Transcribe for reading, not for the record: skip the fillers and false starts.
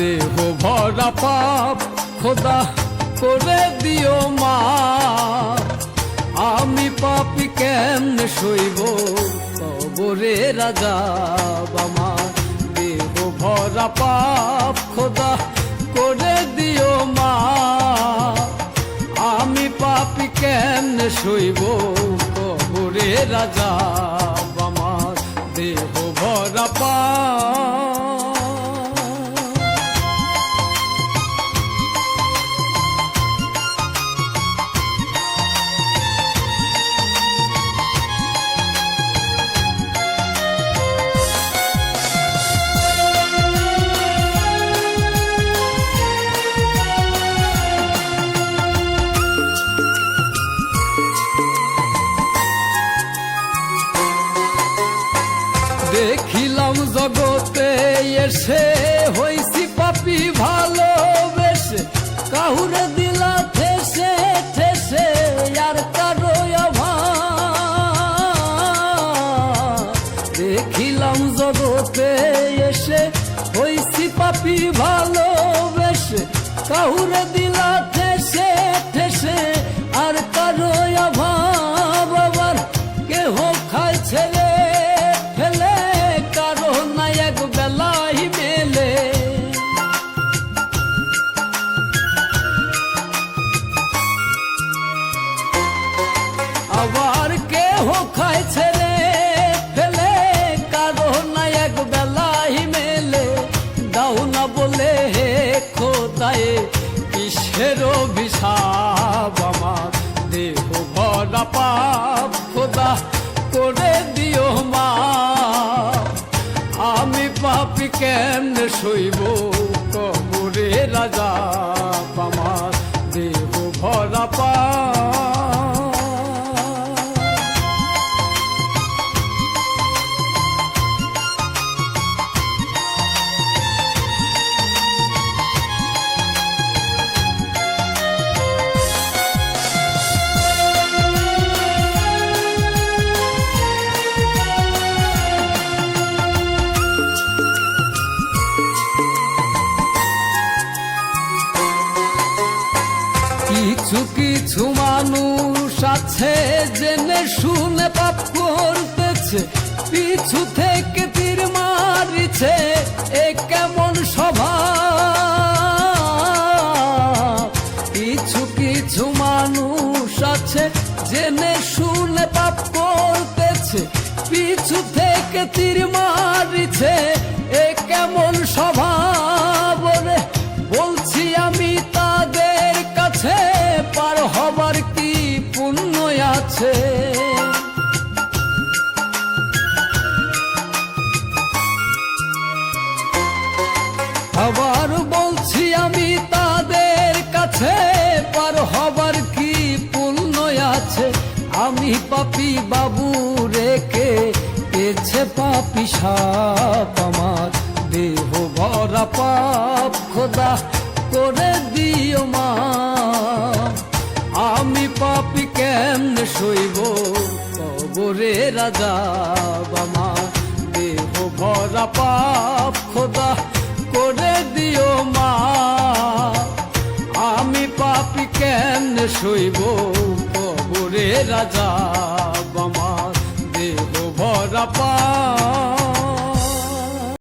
দেহ ভরা পাপ খোদা করে দিও মা। আমি পাপী কেমনে সইব কবরে রাজাব আমার। দেহ ভরা পাপ খোদা করে দিও মা। আমি পাপী কেমনে সইব কবরে রাজাব আমার। দেহ ভরা পাপ। দেখিলাম জগতে এসে হইছি পাপী ভালোবেসে, কাহুরে দিলা ঠেসে ঠেসে আর কারো অভাব। দেখিলাম জগতে এসে হইছি পাপী ভালোবেসে, কাহুরে দিলা ঠেসে ঠেসে আর কারো অভাব। আবার কেহ খায় ছেলে ফেলে, কারো না এক বেলাই মেলে। আবার কেহ খায় ছেলে ফেলে, কারো না এক বেলাই মেলে। দাও না বলে হে খোদায়ে কিসের অভিশাপ আমার। দেহ ভরা পাপ খোদা করে দিও মা। আমি পাপী কেমনে সইব কবরে রাজাব আমার। দেহ ভরা পাপ। কিছু কিছু মানুষ আছে জেনে শুনে পাপ করতেছে, পিছু থেকে তীর মারিছে, এ কেমন স্বভাব। কিছু কিছু মানুষ আছে জেনে শুনে পাপ করতেছে, পিছু থেকে তীর মারিছে, এ কেমন স্বভাব। বলছি আমি তাদের কাছে পার হবার কি পুণ্য আছে। আবার বলছি আমি তাদের কাছে পার হবার কি পুণ্য আছে। আমি পাপী বাবু রেখে পেছে পাপী সাপ আমার। দেহ ভরা পাপ খোদা করে দিও মা। আমি পাপী কেমনে সইব কবরে রাজাব আমার। দেহ ভরা পাপ খোদা করে দিও মা। আমি পাপী কেমনে সইব কবরে রাজাব আমার। দেহ ভরা পাপ।